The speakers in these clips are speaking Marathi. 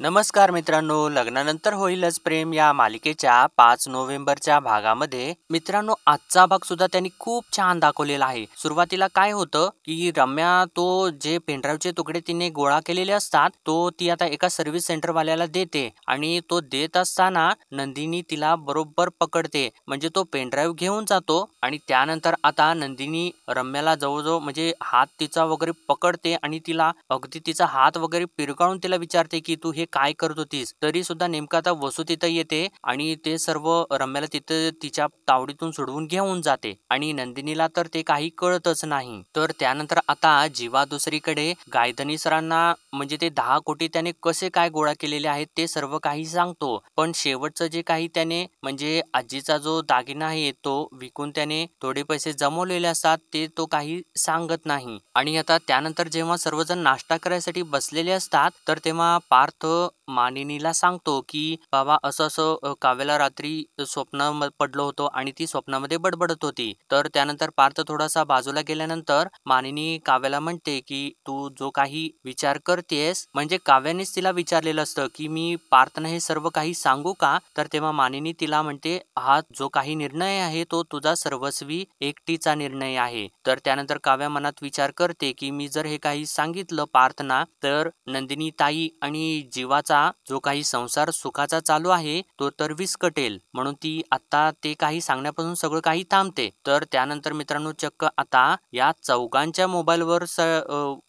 नमस्कार मित्रांनो, लग्नानंतर होईलच प्रेम या मालिकेच्या 5 नोव्हेंबरच्या भागामध्ये मित्रांनो आजचा भाग सुद्धा त्यांनी खूप छान दाखवलेला आहे. सुरुवातीला काय होतं की रम्या तो जे पेनड्राईव्हचे तुकडे तिने गोळा केलेले असतात तो ती आता एका सर्व्हिस सेंटर वाल्याला देते आणि तो देत असताना नंदिनी तिला बरोबर पकडते. म्हणजे तो पेनड्राईव्ह घेऊन जातो आणि त्यानंतर आता नंदिनी रम्याला जवळजवळ म्हणजे हात तिचा वगैरे पकडते आणि तिला अगदी तिचा हात वगैरे पिरगाळून तिला विचारते की तू हे काय करत होतीस. तरी सुद्धा नेमकं आता वसू तिथं येते आणि ते सर्व रम्याला तिथं तिच्या तावडीतून सोडवून घेऊन जाते आणि नंदिनीला तर ते काही कळतच नाही. तर त्यानंतर आता जीवा दुसरीकडे गायधनी सरांना म्हणजे ते 10 कोटी त्याने कसे काय गोळा केलेले आहेत ते सर्व काही सांगतो. पण शेवटचं जे काही त्याने म्हणजे आजीचा जो दागिना आहे तो विकून त्याने थोडे पैसे जमवलेले असतात ते तो काही सांगत नाही. आणि आता त्यानंतर जेव्हा सर्वजण नाश्ता करायसाठी बसलेले असतात तर तेव्हा पार्थ मानिनीला सांगतो की बाबा असं असं काव्याला रात्री स्वप्न पडलं होतं आणि ती स्वप्नामध्ये बडबडत होती. तर त्यानंतर पार्थ थोडासा बाजूला गेल्यानंतर मानिनी काव्याला म्हणते की तू जो काही विचार करतेस म्हणजे काव्यानेच तिला विचारलेलं असतं की मी पार्थना हे सर्व काही सांगू का. तर तेव्हा मानिनी तिला म्हणते हा जो काही निर्णय आहे तो तुझा सर्वस्वी एकटीचा निर्णय आहे. तर त्यानंतर काव्या मनात विचार करते की मी जर हे काही सांगितलं पार्थना तर नंदिनी ताई आणि जीवाचा जो काही संसार सुखाचा चालू आहे तो तर विस्कटेल. म्हणून ती आता ते काही सांगण्यापासून सगळं काही थांबते. तर त्यानंतर मित्रांनो चक्क आता या चौघांच्या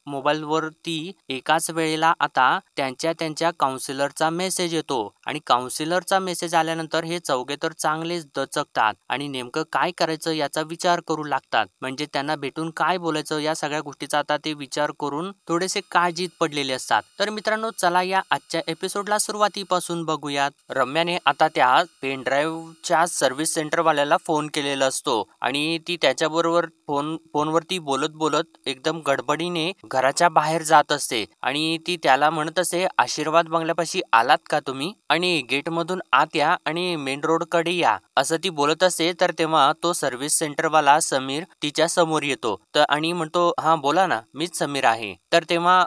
मोबाईलवरती एकाच वेळेला आता त्यांच्या काउन्सिलरचा मेसेज येतो आणि काउन्सिलरचा मेसेज आल्यानंतर हे चौघे तर चांगलेच दचकतात आणि नेमकं काय करायचं याचा विचार करू लागतात. म्हणजे त्यांना भेटून काय बोलायचं या सगळ्या गोष्टीचा आता ते विचार करून थोडेसे काळजीत पडलेले असतात. तर मित्रांनो चला या आजच्या एपिसोडला सुरुवातीपासून बघूयात. रम्याने आता त्या पेनड्राईव्हच्या सर्व्हिस सेंटर वाल्याला फोन केलेला असतो आणि ती त्याच्याबरोबर फोनवरती बोलत बोलत एकदम गडबडीने घराच्या बाहेर जात असते आणि ती त्याला म्हणत असते आशीर्वाद बंगल्यापाशी आलात का तुम्ही आणि गेट मधून आत या आणि मेन रोड कडे या असं ती बोलत असते. तर तेव्हा तो सर्व्हिस सेंटर वाला समीर तिच्या समोर येतो तर आणि म्हणतो हा बोला ना मीच समीर आहे. तर तेव्हा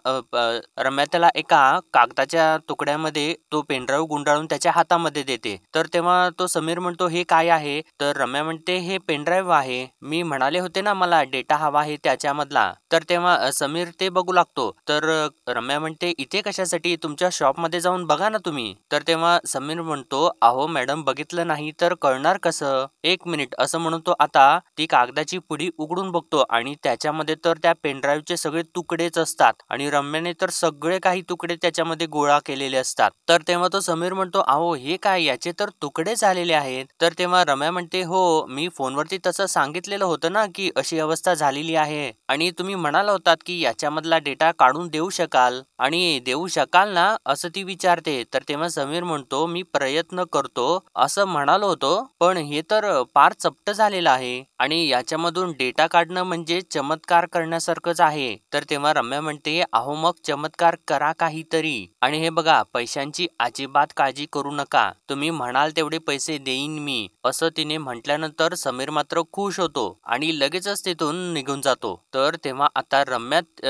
रम्या त्याला एका कागदाच्या तुकड्यामध्ये तो पेनड्राईव्ह गुंडाळून त्याच्या हातामध्ये देते. तर तेव्हा तो समीर म्हणतो हे काय आहे. तर रम्या म्हणते हे पेनड्राईव्ह आहे. मी म्हणाले होते ना मला डेटा हवा आहे त्याच्यामधला. तर तेव्हा समीर ते बघू लागतो. तर रम्या म्हणते इथे कशासाठी तुमच्या शॉपमध्ये जाऊन बघा ना तुम्ही. तर तेव्हा समीर म्हणतो अहो मॅडम बघितलं नाही तर कळणार कसं. एक मिनिट असं म्हणून तो आता ती कागदाची पुडी उघडून बघतो आणि त्याच्यामध्ये तर त्या पेनड्राईव्हचे सगळे तुकडेच असतात आणि रम्याने तर सगळे काही तुकडे त्याच्यामध्ये गोळा केलेले असतात. तर तेव्हा तो समीर म्हणतो अहो हे काय याचे तर तुकडे झालेले आहेत. तर तेव्हा रम्या म्हणते हो मी फोनवरती तसं सांगितलेलं होतं ना की अशी अवस्था झालेली आहे आणि तुम्ही म्हणाला होतात की याच्यामधला डेटा काढून देऊ शकाल आणि देऊ शकाल ना असं ती विचारते. तर तेव्हा समीर म्हणतो मी प्रयत्न करतो असं म्हणालो होतो पण हे तर फार चपट झालेलं आहे आणि याच्यामधून डेटा काढणं म्हणजे चमत्कार करण्यासारखंच आहे. तर तेव्हा रम्या म्हणते अहो मग चमत्कार करा काहीतरी आणि हे बघा पैशांची अजिबात काळजी करू नका तुम्ही म्हणाल तेवढे पैसे देईन मी असं तिने म्हटल्यानंतर समीर मात्र खुश होतो आणि लगेचच तिथून निघून जातो. तर तेव्हा आता रम्यात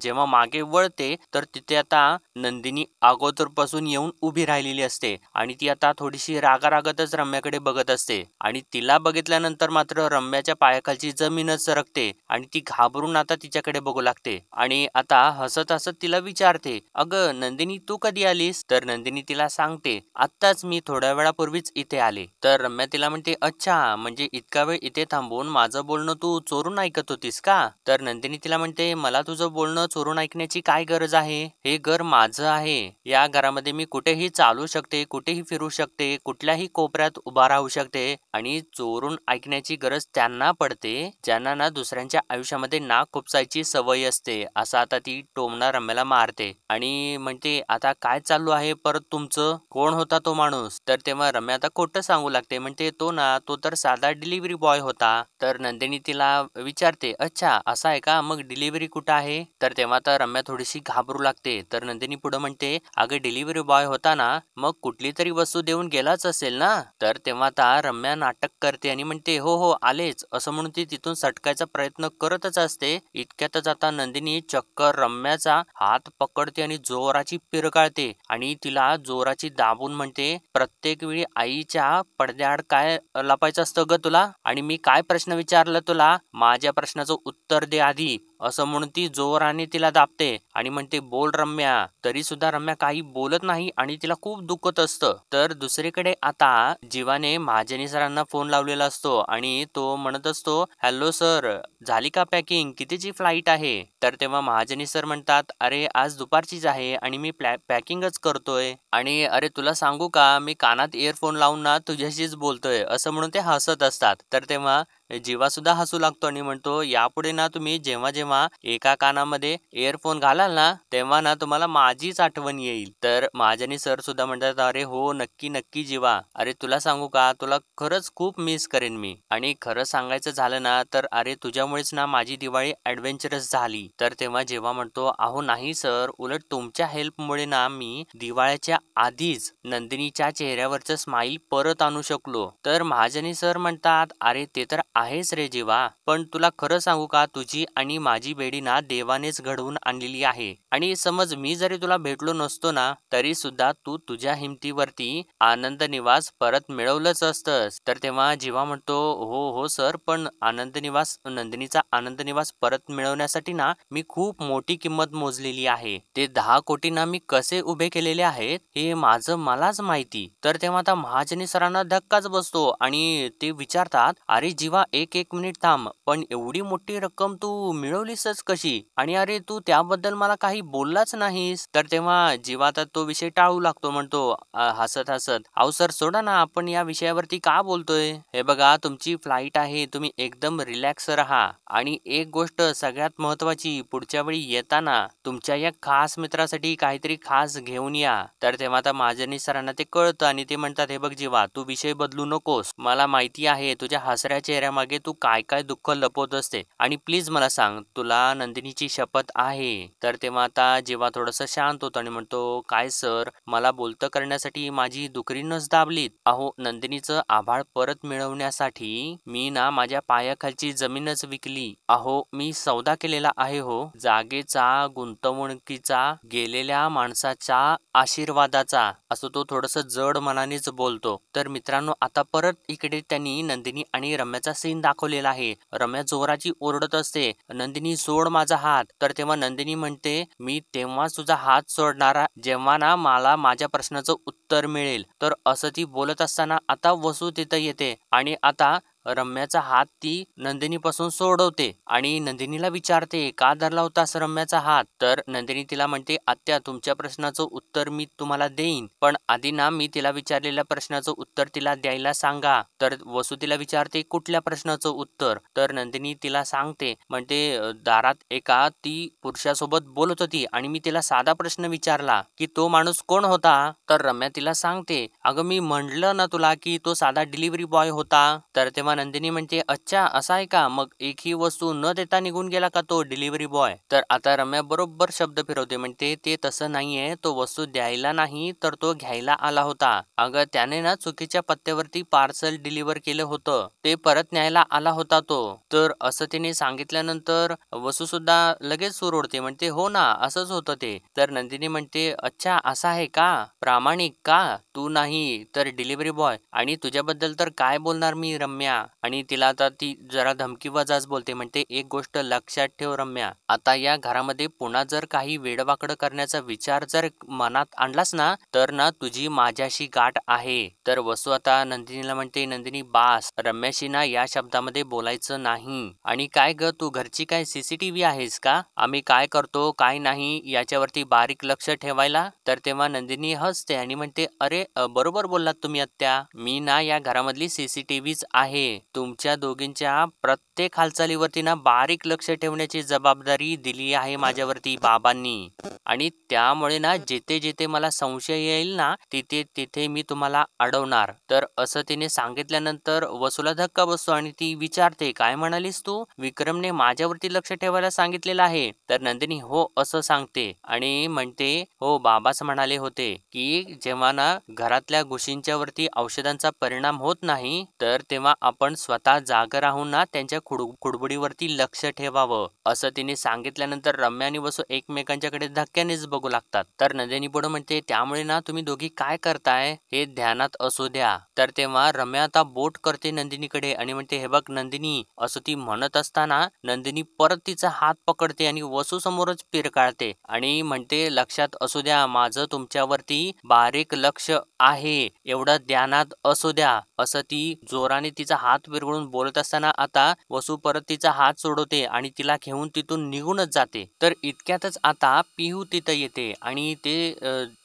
जेव्हा मागे वळते तर तिथे आता नंदिनी अगोदरपासून येऊन उभी राहिलेली असते आणि ती आता थोडीशी रागारागतच रम्याकडे बघत असते आणि तिला बघितल्यानंतर मात्र रम्याच्या पायाखालची जमीनच सरकते आणि ती घाबरून आता तिच्याकडे बघू लागते आणि आता हसत हसत तिला विचारते अगं नंदिनी तू कधी आलीस. तर नंदिनी तिला सांगते आत्ताच मी थोड्या वेळापूर्वीच इथे आले. तर रम्या तिला म्हणते अच्छा म्हणजे इतका वेळ इथे थांबून माझं बोलणं तू चोरून ऐकत होतीस का. तर नंदिनी तिला म्हणते मला तुझं बोलणं चोरून ऐकण्याची काय गरज आहे. हे घर माझं आहे. या घरामध्ये मी कुठेही चालू शकते कुठेही फिरू शकते कुठल्याही कोपऱ्यात उभा राहू शकते आणि चोरून ऐकण्याची गरज त्यांना पडते ज्यांना ना दुसऱ्यांच्या आयुष्यामध्ये नाक खुपसायची सवय असते. असं आता ती टोमणा रम्याला मारते आणि म्हणते आता काय चालू आहे परत तुमचं कोण होता तो माणूस. तर तेव्हा रम्या आता खोटं सांगू लागते म्हणते तो तर साधा डिलिव्हरी बॉय होता. तर नंदिनी तिला विचारते अच्छा असा आहे का मग डिलिव्हरी कुठं आहे. तर तेव्हा तर रम्या थोडीशी घाबरू लागते. तर नंदिनी पुढे म्हणते, अगं डिलिव्हरी बॉय होता ना, मग कुठली तरी वस्तू देऊन गेलाच असेल ना. तर तेव्हा आता रम्या नाटक करते आणि म्हणते, हो हो आलेच, असं म्हणून ती तिथून सटकायचा प्रयत्न करतच असते. इतक्यातच आता नंदिनी चक्क रम्याचा हात पकडते आणि जोराची पिरकाळते आणि तिला जोराची दाबून म्हणते, प्रत्येक वेळी आईच्या पडद्याआड काय लपायचं असतं ग तुला? आणि मी काय प्रश्न विचारला तुला? माझ्या प्रश्नाचं उत्तर दे आधी, असं म्हणून ती जोराने तिला दाबते आणि म्हणते, बोल रम्या. तरी सुद्धा रम्या काही बोलत नाही आणि तिला खूप दुखत असतं. तर दुसरीकडे आता जीवाने महाजनी सरांना फोन लावलेला असतो आणि तो म्हणत असतो, हॅलो सर, झाली का पॅकिंग? कितीची फ्लाईट आहे? तर तेव्हा महाजनी सर म्हणतात, अरे आज दुपारचीच आहे आणि मी पॅकिंगच करतोय. आणि अरे तुला सांगू का, मी कानात इयरफोन लावून ना तुझ्याशीच बोलतोय, असं म्हणून ते हसत असतात. तर तेव्हा जीवा सुद्धा हसू लागतो आणि म्हणतो, यापुढे ना तुम्ही जेव्हा जेव्हा एका कानामध्ये इयरफोन घालाल ना, तेव्हा ना तुम्हाला माझीच आठवण येईल. तर महाजनी सर सुद्धा म्हणतात, अरे हो नक्की नक्की जीवा, अरे तुला सांगू का, तुला खरंच खूप मिस करेन मी. आणि खरं सांगायचं झालं ना तर अरे तुझ्यामुळेच ना माझी दिवाळी ॲडव्हेंचरस झाली. तर तेव्हा जेव्हा म्हणतो, अहो नाही सर, उलट तुमच्या हेल्पमुळे ना मी दिवाळीच्या आधीच नंदिनीच्या चेहऱ्यावरचं स्माईल परत आणू शकलो. तर महाजनी सर म्हणतात, अरे ते तर आहेच रे जीवा, पण तुला खरं सांगू का, तुझी आणि माझी बेडी ना देवानेच घडवून आणलेली आहे. आणि समज मी जरी तुला भेटलो नसतो ना, तरी सुद्धा तू तुझ्या हिमतीवरती आनंद निवास परत मिळवलंच असतंस. तर तेव्हा जीवा म्हणतो, हो हो सर, पण आनंद निवास, नंदिनीचा आनंद निवास परत मिळवण्यासाठी ना मी खूप मोठी किंमत मोजलेली आहे. ते 10 कोटी ना मी कसे उभे केलेले आहेत हे माझं मलाच माहिती. तर तेव्हा आता महाजनी सरांना धक्काच बसतो आणि ते विचारतात, अरे जीवा एक मिनिट थांब, पण एवढी मोठी रक्कम तू मिळवलीसच कशी? आणि अरे तू त्याबद्दल मला काही बोललाच नाहीस. तर तेव्हा जीवा तर तो विषय टाळू लागतो, म्हणतो हसत हसत, अहो सर सोडा ना, आपण या विषयावरती का बोलतोय? हे बघा तुमची फ्लाईट आहे, तुम्ही एकदम रिलॅक्स राहा. आणि एक गोष्ट सगळ्यात महत्वाची, पुढच्या वेळी येताना तुमच्या या खास मित्रासाठी काहीतरी खास घेऊन या. तर तेव्हा आता महाजनी सरांना ते कळतं आणि ते म्हणतात, हे बघ जीवा, तू विषय बदलू नकोस. मला माहिती आहे तुझ्या हसऱ्या चेहऱ्यामागे तू काय काय दुःख लपवत असते आणि प्लीज मला सांग, तुला नंदिनीची शपथ आहे? तर तेव्हा आता जीवा थोडंसं शांत होतो आणि म्हणतो, काय सर, मला बोलतं करण्यासाठी माझी दुकरी नस दाबलीत. अहो नंदिनीचं आभाळ परत मिळवण्यासाठी मी ना माझ्या पायाखालची जमीनच विकली. अहो मी सौदा केलेला आहे हो, जागेचा, गुंतवणुकीचा, गेलेल्या माणसाच्या आशीर्वादाचा, असं तो थोडस जड मनानेच बोलतो. तर मित्रांनो आता परत इकडे त्यांनी नंदिनी आणि रम्याचा सीन दाखवलेला आहे. रम्या जोराची ओरडत असते, नंदिनी सोड माझा हात. तर तेव्हा नंदिनी म्हणते, मी तेव्हाच तुझा हात सोडणार जेव्हा ना मला माझ्या प्रश्नाचं उत्तर मिळेल. तर असं ती बोलत असताना आता वसू तिथं येते आणि आता रम्याचा हात ती नंदिनीपासून सोडवते आणि नंदिनीला विचारते, का धरला होतास रम्याचा हात? तर नंदिनी तिला म्हणते, आत्या तुमच्या प्रश्नाचं उत्तर मी तुम्हाला देईन, पण आधी ना मी तिला विचारलेल्या प्रश्नाचं उत्तर तिला द्यायला सांगा. तर वसू तिला विचारते, कुठल्या प्रश्नाचं उत्तर? तर नंदिनी तिला सांगते, म्हणते, दारात एका ती पुरुषासोबत बोलत होती आणि मी तिला साधा प्रश्न विचारला की तो माणूस कोण होता? तर रम्या तिला सांगते, अगं मी म्हणलं ना तुला की तो साधा डिलिव्हरी बॉय होता. तर तेव्हा नंदिनी म्हणते, अच्छा असं आहे का? मग एकही वस्तू न देता निघून गेला का तो डिलिव्हरी बॉय? तर आता रम्या बरोबर शब्द फिरवते, म्हणते ते तसं नाहीये, तो वस्तू द्यायला नाही तर तो घ्यायला आला होता. अगं त्याने ना चुकीच्या पत्त्यावरती पार्सल डिलिव्हर केलं होतं, ते परत न्यायला आला होता तो. तर असं तिने सांगितल्यानंतर वसू सुद्धा लगेच सूर ओढते, म्हणते हो ना असंच होतं ते. तर नंदिनी म्हणते, अच्छा असं आहे का? प्रामाणिक का? तू नाही तर डिलिव्हरी बॉय? आणि तुझ्याबद्दल तर काय बोलणार मी रम्या? आणि तिला आता ती जरा धमकीवजाच बोलते, म्हणते एक गोष्ट लक्षात ठेव रम्या, आता या घरामध्ये पुन्हा जर काही वेडवाकडं करण्याचा विचार जर मनात आणलास ना तर ना तुझी माझ्याशी गाठ आहे. तर वसू आता नंदिनीला म्हणते, नंदिनी बास, रम्याशी ना या शब्दामध्ये बोलायचं नाही. आणि काय ग तू घरची काय सीसीटीव्ही आहेस का? आम्ही काय करतो काय नाही याच्यावरती बारीक लक्ष ठेवायला? तर तेव्हा नंदिनी हसते आणि म्हणते, अरे बरोबर बोललात तुम्ही आत्या, मी ना या घरामधली सीसीटीव्हीच आहे. तुमच्या दोघींच्या प्रत्येक हालचालीवरती ना बारीक लक्ष ठेवण्याची जबाबदारी दिली आहे माझ्यावरती बाबांनी. आणि त्यामुळे ना जिथे जिथे मला संशय येईल ना तिथे तिथे मी तुम्हाला अडवणार. तर असं तिने सांगितल्यानंतर वसूला धक्का बसतो आणि ती विचारते, काय म्हणालीस तू? विक्रमने माझ्यावरती लक्ष ठेवायला सांगितलेलं आहे. तर नंदिनी हो असं सांगते आणि म्हणते हो बाबाच म्हणाले होते की जेव्हा ना घरातल्या गोष्टींच्या वरती औषधांचा परिणाम होत नाही तर तेव्हा आपण स्वतः जागा राहून ना त्यांच्या कुडबुडीवरती लक्ष ठेवावं. असं तिने सांगितल्यानंतर रम्या आणि वसू एकमेकांच्याकडे धक्क्यानेच बघू लागतात. तर नंदिनी पुढे म्हणते त्यामुळे ना तुम्ही दोघी काय करताय हे ध्यानात असू द्या. तर तेव्हा रम्या आता बोट करते नंदिनीकडे आणि म्हणते हे बघ नंदिनी. असं ती म्हणत असताना नंदिनी परत तिचा हात पकडते आणि वसू समोरच पिरकाळते आणि म्हणते लक्षात असू द्या माझं तुमच्यावरती बारीक लक्ष आहे एवढं ध्यानात असू द्या. असं ती जोराने तिचा हात विरघळून बोलत असताना आता वसू परत तिचा हात सोडवते आणि तिला घेऊन तिथून निघूनच जाते. तर इतक्यातच आता पिहू तिथं येते आणि ते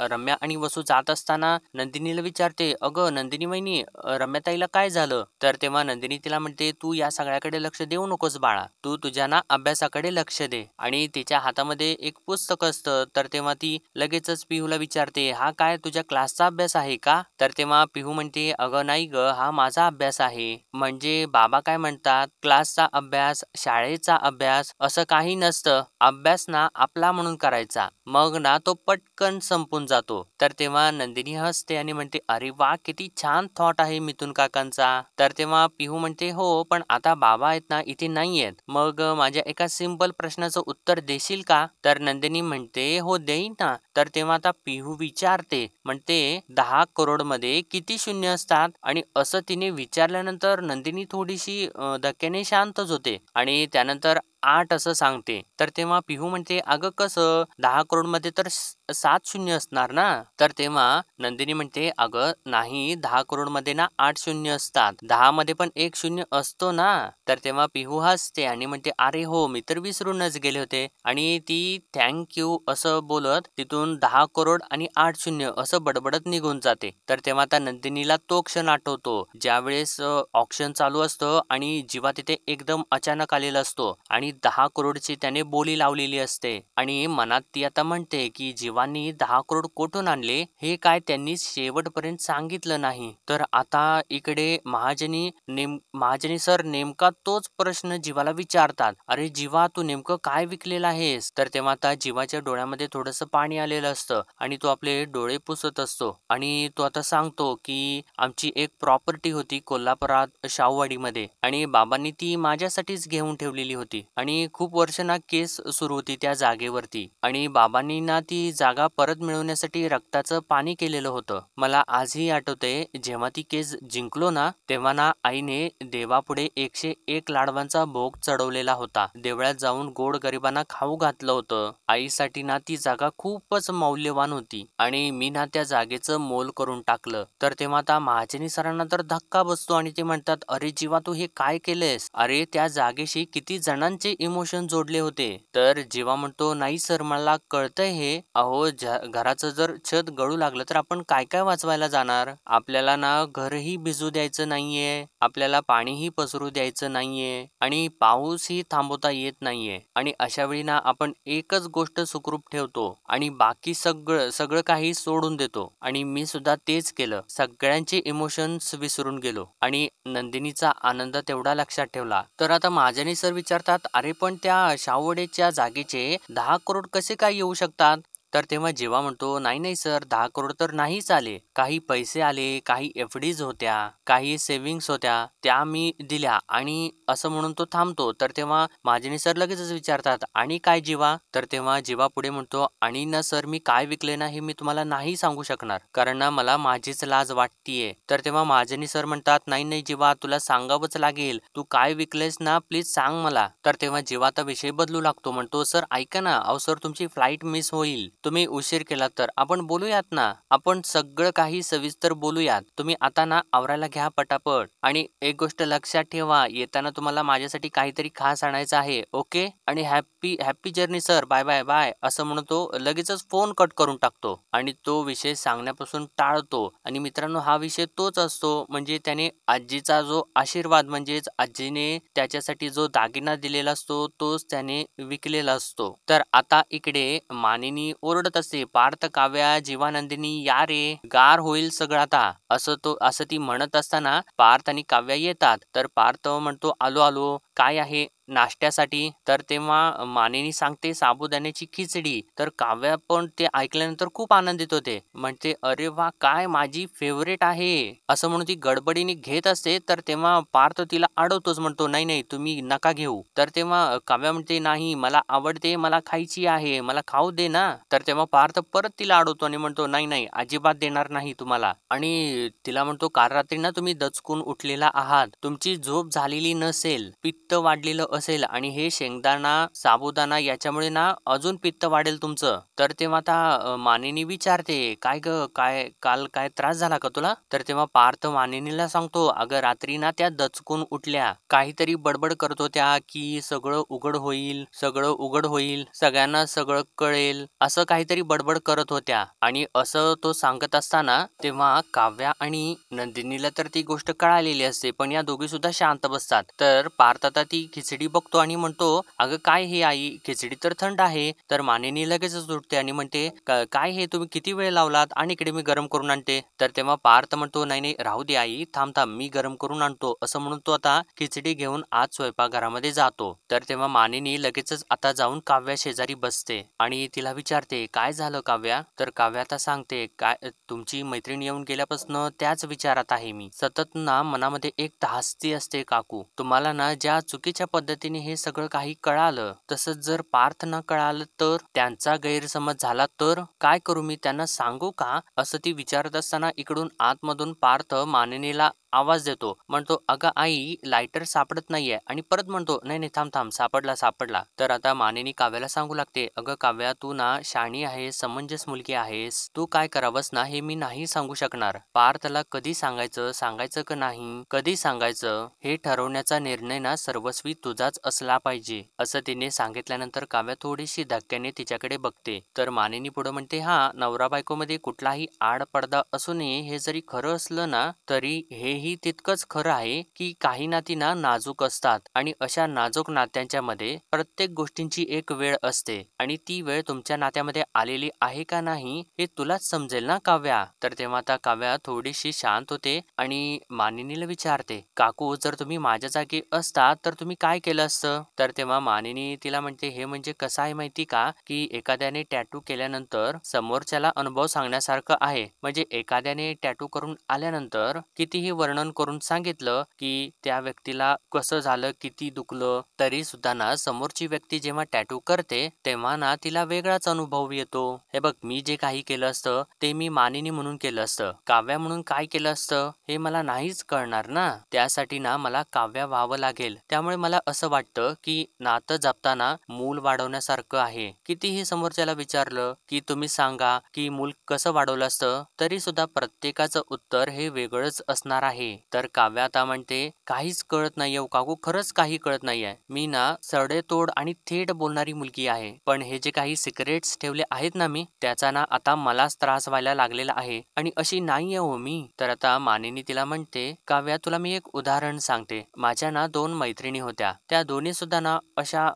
रम्या आणि वसू जात असताना नंदिनीला विचारते अगं नंदिनी वहिनी रम्याताईला काय झालं? तर तेव्हा नंदिनी तिला म्हणते तू या सगळ्याकडे लक्ष देऊ नकोस बाळा. तू तुझ्या ना अभ्यासाकडे लक्ष दे. आणि तिच्या हातामध्ये एक पुस्तक असतं. तर तेव्हा ती लगेचच पिहूला विचारते हा काय तुझ्या क्लासचा अभ्यास आहे का? तर तेव्हा पिहू म्हणते अगं नाही ग हा माझा अभ्यास आहे. म्हणजे बाबा काय म्हणतात क्लासचा अभ्यास शाळेचा अभ्यास असं काही नसतं. अभ्यास ना आपला म्हणून करायचा मग ना तो पटकन संपून जातो. तर तेव्हा नंदिनी हसते आणि म्हणते अरे वा किती छान थॉट आहे मिथुन काकांचा. तर तेव्हा पिहू म्हणते हो पण आता बाबा आहेत ना इथे नाहीयेत मग माझ्या एका सिंपल प्रश्नाचं उत्तर देशील का? तर नंदिनी म्हणते हो देईन ना. तर तेव्हा आता पिहू विचारते म्हणते 10 करोड मध्ये किती शून्य असतात? आणि असं तिने विचारल्यानंतर नंदिनी थोडीशी धक्क्याने शांतच होते आणि त्यानंतर 8 असं सांगते. तर तेव्हा पिहू म्हणते अगं कसं 10 करोड मध्ये तर 7 शून्य असणार ना. तर तेव्हा नंदिनी म्हणते अगं नाही 10 करोड मध्ये ना 8 शून्य असतात. 10 मध्ये पण एक शून्य असतो ना. तर तेव्हा पिहू हसते आणि म्हणते अरे हो मी तर विसरूनच गेले होते. आणि ती थँक्यू असं बोलत तिथून 10 करोड आणि 8 शून्य असं बडबडत निघून जाते. तर तेव्हा आता नंदिनीला तो क्षण आठवतो ज्यावेळेस ऑक्शन चालू असतं आणि जीवा तिथे एकदम अचानक आलेला असतो आणि 10 करोडची त्याने बोली लावलेली असते आणि मनात ती आता म्हणते की जीवांनी 10 करोड कुठून आणले हे काय त्यांनी शेवटपर्यंत सांगितलं नाही. तर आता इकडे महाजनी सर नेमका तोच प्रश्न जीवाला विचारतात अरे जीवा तू नेमकं काय विकलेलं आहेस? तर तेव्हा आता जीवाच्या डोळ्यामध्ये थोडंसं पाणी आलेलं असतं आणि तो आपले डोळे पुसत असतो आणि तो आता सांगतो की आमची एक प्रॉपर्टी होती कोल्हापुरात शाहूवाडीमध्ये आणि बाबांनी ती माझ्यासाठीच घेऊन ठेवलेली होती आणि खूप वर्ष ना केस सुरू होती त्या जागेवरती आणि बाबांनी ना ती जागा परत मिळवण्यासाठी रक्ताचं पाणी केलेलं होतं. मला आजही आठवते जेव्हा ती केस जिंकलो ना तेव्हा ना आईने देवापुढे 101 लाडवांचा भोग चढवलेला होता. देवळात जाऊन गोड गरिबांना खाऊ घातलं होतं. आईसाठी ना ती जागा खूपच मौल्यवान होती आणि मी ना त्या जागेचं मोल करून टाकलं. तर तेव्हा आता महाजनी सरांना तर धक्का बसतो आणि ते म्हणतात अरे जीवा तू हे काय केलेस? अरे त्या जागेशी किती जणांचे इमोशन जोडले होते. तर जीवा म्हणतो नाही सर मला कळतंय हे. अहो घराचं जर छत गळू लागलं तर आपण काय काय वाचवायला जाणार? आपल्याला ना घरही भिजू द्यायचं नाहीये. आपल्याला पाणीही पसरू द्यायचं नाहीये आणि पाऊसही थांबवता येत नाहीये. आणि अशा वेळी ना आपण एकच गोष्ट सुखरूप ठेवतो आणि बाकी सगळं काही सोडून देतो. आणि मी सुद्धा तेच केलं. सगळ्यांचे इमोशन्स विसरून गेलो आणि नंदिनीचा आनंद तेवढा लक्षात ठेवला. तर आता महाजनी सर विचारतात अरे पण त्या शाहूवाडीच्या जागेचे 10 करोड कसे काय येऊ शकतात? तर तेव्हा जीवा म्हणतो नाही नाही सर 10 करोड तर नाहीच आले. काही पैसे आले, काही एफडीज होत्या, काही सेव्हिंग्स होत्या त्या मी दिल्या आणि असं म्हणून तो थांबतो. तर तेव्हा महाजनी सर लगेचच विचारतात आणि काय जीवा? तर तेव्हा जीवा पुढे म्हणतो आणि ना सर मी काय विकले ना हे मी तुम्हाला नाही सांगू शकणार कारण ना मला माझीच लाज वाटतीये. तर तेव्हा महाजनी सर म्हणतात नाही नाही जीवा तुला सांगावंच लागेल. तू काय विकलेस ना प्लीज सांग मला. तर तेव्हा जीवा आता विषय बदलू लागतो. म्हणतो सर ऐका ना अहो सर तुमची फ्लाईट मिस होईल. तुम्ही उशीर केला तर आपण बोलूयात ना. आपण सगळं काही सविस्तर बोलूयात. तुम्ही आता ना आवरायला घ्या पटापट. आणि एक गोष्ट लक्षात ठेवा, येताना तुम्हाला माझ्यासाठी काहीतरी खास आणायचं आहे. ओके? आणि happy happy journey sir. Bye, bye, bye असं म्हणून तो लगेचच फोन कट करून टाकतो आणि तो विषय सांगण्यापासून टाळतो. आणि मित्रांनो, हा विषय तोच असतो म्हणजे त्याने आजीचा जो आशीर्वाद म्हणजेच आजीने त्याच्यासाठी जो दागिना दिलेला असतो तोच त्याने विकलेला असतो. तर आता इकडे मानिनी ओरडत असते, पार्थ, काव्या, जीवानंदिनी या रे, गार होईल सगळं आता. असं ती म्हणत असताना पार्थ आणि काव्या येतात. तर पार्थ म्हणतो, आलो आलो. काय आहे नाश्त्यासाठी? तर तेव्हा मानिनी सांगते साबुदाण्याची खिचडी. तर काव्या पण ते ऐकल्यानंतर खूप आनंदित होते. म्हणते, अरे वा, काय माझी फेवरेट आहे असं म्हणून ती गडबडीने घेत असते. तर तेव्हा पार्थ तिला अडवतोच, म्हणतो नाही नाही तुम्ही नका घेऊ. तर तेव्हा काव्या म्हणते, नाही मला आवडते, मला खायची आहे, मला खाऊ दे ना. तर तेव्हा पार्थ परत तिला अडवतो आणि म्हणतो, नाही नाही अजिबात देणार नाही तुम्हाला. आणि तिला म्हणतो, काल रात्री ना तुम्ही दचकून उठलेला आहात, तुमची झोप झालेली नसेल, पित्त वाढलेलं असेल आणि हे शेंगदाणा साबुदाणा याच्यामुळे ना अजून पित्त वाढेल तुमचं. तर तेव्हा आता मानिनी विचारते, काय ग, काय काल काय त्रास झाला का तुला? तर तेव्हा पार्थ मानिनीला सांगतो, अगं रात्री ना त्या दचकून उठल्या, काहीतरी बडबड करत होत्या की सगळं उघड होईल, सगळं उघड होईल, सगळ्यांना सगळं कळेल, असं काहीतरी बडबड करत होत्या. आणि असं तो सांगत असताना तेव्हा काव्या आणि नंदिनीला तर ती गोष्ट कळालेली असते, पण या दोघी सुद्धा शांत बसतात. तर पार्थ आता ती खिचडी बघतो आणि म्हणतो, अगं काय हे आई, खिचडी तर थंड आहे. तर मानिनी लगेचच उठते आणि म्हणते, काय हे तुम्ही किती वेळ लावलात आणि इकडे मी गरम करून आणते. तर तेव्हा पार्थ म्हणतो, नाही नाही राहू दे आई, थांब थांब मी गरम करून आणतो असं म्हणून तो आता खिचडी घेऊन आज स्वयंपाकघरामध्ये जातो. तर तेव्हा मानिनी लगेचच आता जाऊन काव्या शेजारी बसते आणि तिला विचारते, काय झालं काव्या? तर काव्या आता सांगते, काय तुमची मैत्रीण येऊन गेल्यापासून त्याच विचारात आहे मी. सतत ना मनामध्ये एक धास्ती असते काकू. तुम्हाला ना ज्या चुकीच्या पद्धतीने हे सगळं काही कळालं, तसंच जर पार्थ ना कळालं तर, त्यांचा गैरसमज झाला तर काय करू मी, त्यांना सांगू का? असं ती विचारत असताना इकडून आतमधून पार्थ मानिनीला आवाज देतो, म्हणतो, अगं आई लायटर सापडत नाहीये. आणि परत म्हणतो, नाही नाही थांब थांब, सापडला सापडला. तर आता मानिनी काव्याला सांगू लागते, अगं काव्या तू ना शाणी आहेस, समंजस मुलगी आहेस, तू काय करावंस ना हे मी नाही सांगू शकणार. पार्थला कधी सांगायचं का नाही, कधी सांगायचं हे ठरवण्याचा निर्णय ना सर्वस्वी तुझाच असला पाहिजे असं तिने सांगितल्यानंतर काव्या थोडीशी धक्क्याने तिच्याकडे बघते. तर मानिनी पुढे म्हणते, हा नवरा बायको मध्ये कुठलाही आडपडदा असू नये हे जरी खरं असलं ना तरी हेही तितकंच खरं आहे की काही नाती ना नाजूक असतात आणि अशा नाजूक नात्यांच्या मध्ये प्रत्येक गोष्टींची एक वेळ असते आणि ती वेळ तुमच्या नात्यामध्ये आलेली आहे का नाही हे तुलाच समजेल ना काव्या. तर तेव्हा आता काव्या थोडीशी शांत होते आणि मानिनीला विचारते, काकू जर तुम्ही माझ्या जागी असता तर तुम्ही काय केलं असतं? तर तेव्हा मानिनी तिला म्हणते, हे म्हणजे कसं आहे माहिती का, की एखाद्याने टॅटू केल्यानंतर समोरच्याला अनुभव सांगण्यासारखं आहे. म्हणजे एखाद्याने टॅटू करून आल्यानंतर कितीही वर्णन करून सांगितलं की त्या व्यक्तीला कसं झालं, किती दुखलं, तरी सुद्धा ना समोरची व्यक्ती जेव्हा टॅटू करते तेव्हा ना तिला वेगळाच अनुभव येतो. हे बघ, मी जे काही केलं असतं ते मी मानिनी म्हणून केलं असतं, काव्या म्हणून काय केलं असतं हे मला नाहीच कळणार ना. त्यासाठी ना मला काव्या व्हावं लागेल. त्यामुळे मला असं वाटतं की नातं जपताना मूल वाढवण्यासारखं आहे. कितीही समोरच्याला विचारलं की तुम्ही सांगा की मूल कसं वाढवलं असतं तरी सुद्धा प्रत्येकाचं उत्तर हे वेगळंच असणार आहे. तर काव्या आता म्हणते, काहीच कळत नाहीये हो काकू, खरंच काही कळत नाहीये. मी ना सडेतोड आणि थेट बोलणारी मुलगी आहे, पण हे जे काही सिक्रेट्स ठेवले आहेत ना मी, त्याचा ना आता मलाच त्रास व्हायला लागलेला आहे आणि अशी नाहीये हो मी. तर आता मानिनी तिला म्हणते, काव्या तुला मी एक उदाहरण सांगते. माझ्या ना 2 मैत्रिणी होत्या, त्या दोन्ही सुद्धा ना अशा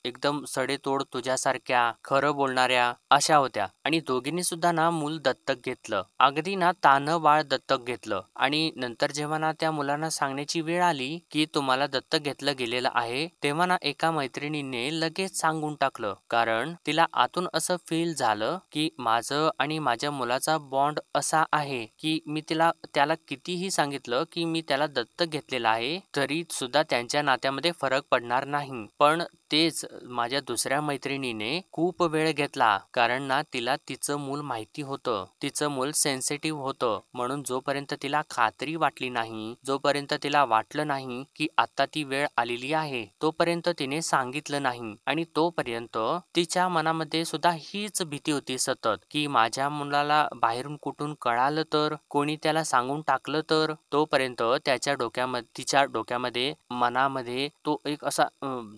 एकदम सडेतोड तुझ्यासारख्या खरं बोलणाऱ्या अशा होत्या आणि दोघींनी सुद्धा ना मूल दत्तक घेतलं, अगदी ना तान्हं बाळ दत्तक घेतलं. आणि नंतर जेव्हा ना त्या मुलांना सांगण्याची वेळ आली की तुम्हाला दत्तक घेतलं गेलेलं आहे, तेव्हा ना एका मैत्रिणीने लगेच सांगून टाकलं, कारण तिला आतून असं फील झालं की माझं आणि माझ्या मुलाचा बॉन्ड असा आहे की मी त्याला कितीही सांगितलं की मी त्याला दत्तक घेतलेलं आहे तरी सुद्धा त्यांच्या नात्यामध्ये फरक पडणार नाही, पण तेच माझ्या दुसऱ्या मैत्रिणीने खूप वेळ घेतला, कारण ना तिला तिचं मूल माहिती होतं. तिचं मूल सेन्सिटिव्ह होतं. म्हणून जोपर्यंत तिला खात्री वाटली नाही, जोपर्यंत तिला वाटलं नाही की आता ती वेळ आलेली आहे, तोपर्यंत तिने सांगितलं नाही. आणि तोपर्यंत तिच्या मनामध्ये सुद्धा हीच भीती होती सतत, की माझ्या मुलाला बाहेरून कुठून कळालं तर, कोणी त्याला सांगून टाकलं तर. तोपर्यंत तिच्या डोक्यामध्ये, मनामध्ये तो एक असा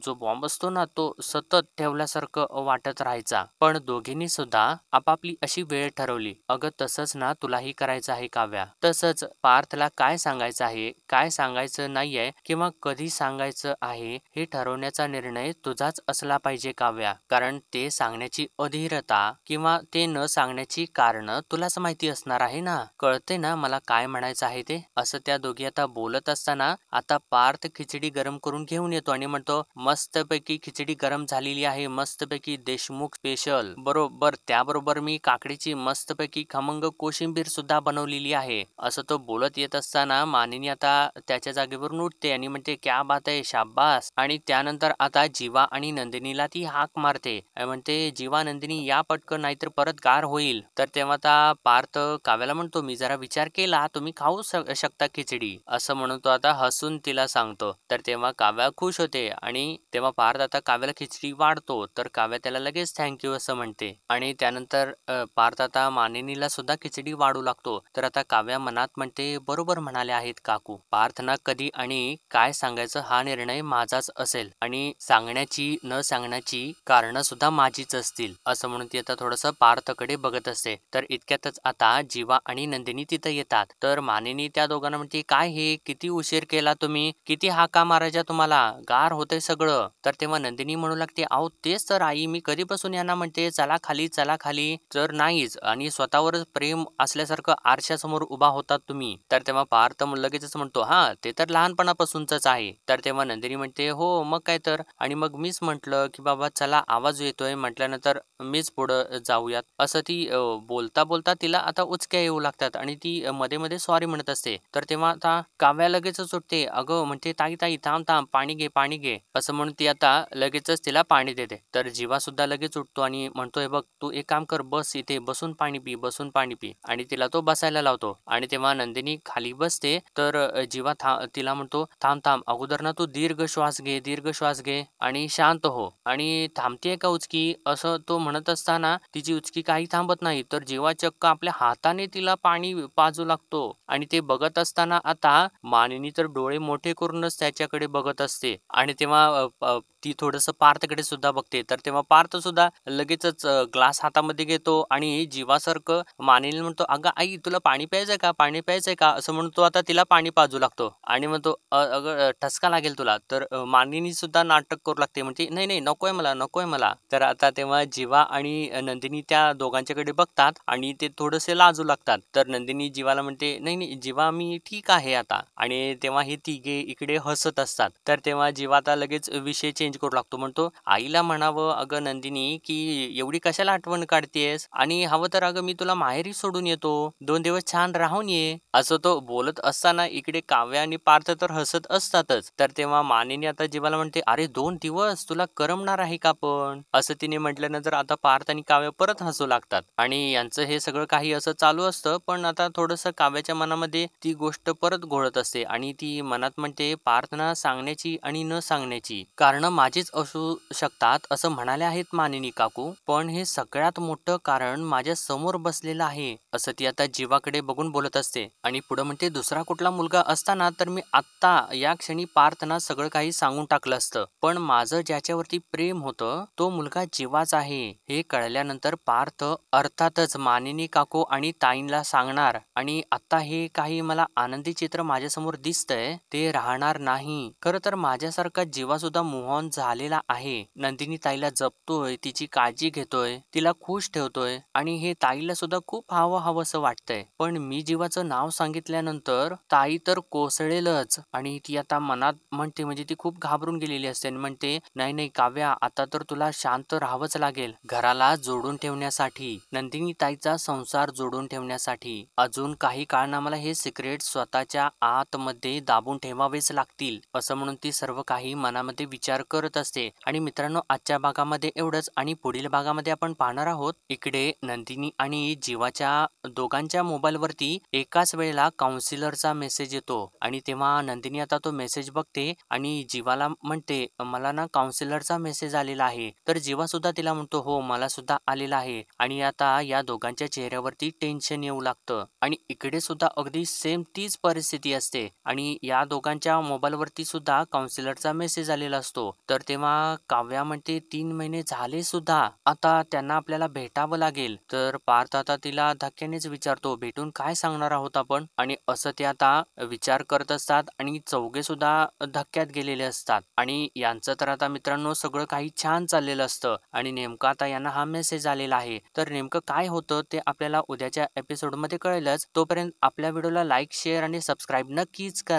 जो बॉम्ब असतो ना, तो सतत ठेवल्यासारखं वाटत राहायचा. पण दोघींनी सुद्धा आपापली अशी वेळ ठरवली. अगं तसंच ना तुलाही करायचं आहे काव्या. तसंच पार्थला काय सांगायचं आहे, काय सांगायचं नाहीये किंवा कधी सांगायचं आहे हे ठरवण्याचा निर्णय तुझाच असला पाहिजे काव्या. कारण ते सांगण्याची अधीरता किंवा ते न सांगण्याची कारणं तुलाच माहिती असणार आहे ना. कळते ना मला काय म्हणायचं आहे ते. असं त्या दोघी आता बोलत असताना आता पार्थ खिचडी गरम करून घेऊन येतो आणि म्हणतो, मस्तपैकी खिचडी गरम झालेली आहे, मस्तपैकी देशमुख स्पेशल. बरोबर त्याबरोबर मी काकडीची मस्तपैकी खमंग कोशिंबीर सुद्धा बनवलेली आहे. असं तो बोलत येत असताना मानिनी आता त्याच्या जागेवरून उठते आणि म्हणते, क्या बात आहे, शाब्बास. आणि त्यानंतर आता जीवा आणि नंदिनीला ती हाक मारते आणि म्हणते, जीवा नंदिनी या पटकन, नाहीतर परत गार होईल. तर तेव्हा आता पार्थ काव्याला म्हणतो, मी जरा विचार केला, तुम्ही खाऊ शकता खिचडी, असं म्हणून तो आता हसून तिला सांगतो. तर तेव्हा काव्या खुश होते आणि तेव्हा पार्थ आता काव्याला खिचडी वाढतो. तर काव्या त्याला लगेच थँक्यू असं म्हणते. आणि त्यानंतर पार्थ आता मानिनीला सुद्धा खिचडी वाढू लागतो. तर आता काव्या मनात म्हणते, बरोबर म्हणाले आहेत काकू. पार्थना कधी आणि काय सांगायचं हा निर्णय माझाच असेल आणि सांगण्याची न सांगण्याची कारणं सुद्धा माझीच असतील, असं म्हणून ती आता थोडंसं पार्थकडे बघत असते. तर इतक्यातच आता जीवा आणि नंदिनी तिथं येतात. तर मानिनी त्या दोघांना म्हणते, काय हे किती उशीर केला तुम्ही, किती हाका मारायच्या तुम्हाला, गार होतंय सगळं. तर तेव्हा नंदिनी म्हणू लागते, अहो तेच तर आई, मी कधीपासून यांना म्हणते चला खाली चला खाली, तर नाहीच. आणि स्वतःवरच प्रेम असल्यासारखं आरशासमोर उभा होतात तुम्ही. तर तेव्हा पार्थ लगेचच म्हणतो, हा ते तर लहानपणापासूनच आहे. तर तेव्हा नंदिनी म्हणते, हो मग काय तर. आणि मग मीच म्हटलं की बाबा चला, आवाज येतोय म्हटल्यानंतर मीच पुढं जाऊयात, असं ती बोलता बोलता तिला आता उचक्या येऊ लागतात आणि ती मध्ये मध्ये सॉरी म्हणत असते. तर तेव्हा आता काव्या लगेचच उठते, अगं म्हणते, ताई ताई थांब थांब, पाणी घे पाणी घे, असं म्हणून ती आता लगेचच तिला पाणी देते. तर जीवा सुद्धा लगेच उठतो आणि म्हणतोय, बघ तू एक काम कर, बस इथे बसून पाणी पी, बसून पाणी पी. आणि तिला तो बसायला लावतो. आणि तेव्हा नंदिनी खाली बसते. तर जीवा तिला म्हणतो, थांब थांब, अगोदर ना तू दीर्घ श्वास घे, दीर्घ श्वास घे आणि शांत हो. आणि थांबतेय का उचकी, असं तो म्हणत असताना तिची उचकी काही थांबत नाही. तर जीवा चक्क आपल्या हाताने तिला पाणी पाजू लागतो. आणि ते बघत असताना आता मानिनी तर डोळे मोठे करूनच त्याच्याकडे बघत असते. आणि तेव्हा ती थोडंसं पार्थकडे सुद्धा बघते. तर तेव्हा पार्थ सुद्धा लगेचच ग्लास हातामध्ये घेतो आणि जीवासारखं मानिनीला म्हणतो, अगं आई तुला पाणी प्यायचंय का, पाणी प्यायचंय का, असं म्हणून तो आता तिला पाणी पाजू लागतो. आणि म्हणतो, अगं ठसका लागेल तुला. तर मानिनी सुद्धा नाटक करू लागते, म्हणते, नाही नाही नकोय मला, नकोय मला. तर आता तेव्हा जीवा आणि नंदिनी त्या दोघांच्याकडे बघतात आणि ते थोडेसे लाजू लागतात. तर नंदिनी जीवाला म्हणते, नाही नाही जीवा मी ठीक आहे आता. आणि तेव्हा हे तिघे इकडे हसत असतात. तर तेव्हा जीवा आता लगेच विषय चेंज करू लागतो, म्हणतो, आईला म्हणावं, अगं नंदिनी, की एवढी कशाला आठवण काढतेस, आणि हवं तर अगं मी तुला माहेरी सोडून येतो, 2 दिवस छान राहून ये. असं तो बोलत असताना इकडे काव्या आणि पार्थ तर हसत असतातच. तर तेव्हा मानिनी आता जीवाला म्हणते, अरे 2 दिवस तुला करमणार आहे का पण, असं तिने म्हटल्यानंतर आता पार्थ आणि काव्य परत हसू लागतात. आणि यांचं हे सगळं काही असं चालू असतं. पण आता थोडंसं काव्याच्या मनामध्ये ती गोष्ट परत घोळत असते आणि ती मनात म्हणते, पार्थना सांगण्याची आणि न सांगण्याची कारणं माझीच असू शकतात असं म्हणाले आहेत मानिनी काकू, पण हे सगळ्यात मोठं कारण माझ्या समोर बसलेलं आहे, असं ती आता जीवाकडे बघून बोलत असते. आणि पुढे म्हणते, दुसरा कुठला मुलगा असताना तर मी आत्ता या क्षणी पार्थना सगळं काही सांगून टाकलं असतं, पण माझं ज्याच्यावरती प्रेम होतं तो मुलगा जीवाच आहे हे कळल्यानंतर पार्थ अर्थातच मानिनी काकू आणि ताईंला सांगणार. आणि आता हे काही मला आनंदी चित्र माझ्यासमोर दिसतंय ते राहणार नाही. खरं तर माझ्यासारखा जीवा सुद्धा मूव्ह ऑन झालेला आहे. नंदिनी ताईला जपतोय, तिची काळजी घेतोय, तिला खुश ठेवतोय आणि हे ताईला सुद्धा खूप हवंसं वाटतंय. पण मी जीवाचं नाव सांगितल्यानंतर ताई तर कोसळेलच. आणि ती आता मनात म्हणते, म्हणजे ती खूप घाबरून गेलेली असते आणि म्हणते, नाही नाही काव्या, आता तर तुला शांत राहावंच लागेल. घराला जोडून ठेवण्यासाठी, नंदिनी ताईचा संसार जोडून ठेवण्यासाठी अजून काही काळ ना मला हे सिक्रेट स्वतःच्या आतमध्ये दाबून ठेवावेच लागतील, असं म्हणून ती सर्व काही मनामध्ये विचार करत करत असते. आणि मित्रांनो, आजच्या भागामध्ये एवढंच आणि पुढील भागामध्ये आपण पाहणार आहोत, इकडे नंदिनी आणि जीवाच्या दोघांच्या मोबाईलवरती एकाच वेळेला काउन्सिलरचा मेसेज येतो आणि तेव्हा नंदिनी आता तो मेसेज बघते आणि जीवाला म्हणते, मला ना काउन्सिलरचा मेसेज आलेला आहे. तर जीवा सुद्धा तिला म्हणतो, हो मला सुद्धा आलेला आहे. आणि आता या दोघांच्या चेहऱ्यावरती टेन्शन येऊ लागतं आणि इकडे सुद्धा अगदी सेम तीच परिस्थिती असते आणि या दोघांच्या मोबाईलवरती सुद्धा काउन्सिलरचा मेसेज आलेला असतो. तर तेव्हा काव्या म्हणते, 3 महिने झाले सुद्धा, आता त्यांना आपल्याला भेटावं लागेल. तर पार्थ आता तिला धक्क्यानेच विचारतो, भेटून काय सांगणार आहोत आपण? आणि असं ते आता विचार करत असतात आणि चौघे सुद्धा धक्क्यात गेलेले असतात आणि यांचं तर आता मित्रांनो सगळं काही छान चाललेलं असतं आणि नेमकं आता यांना हा मेसेज आलेला आहे. तर नेमकं काय होतं ते आपल्याला उद्याच्या एपिसोडमध्ये कळेलच. तोपर्यंत आपल्या व्हिडिओला लाईक, शेअर आणि सबस्क्राईब नक्कीच करा.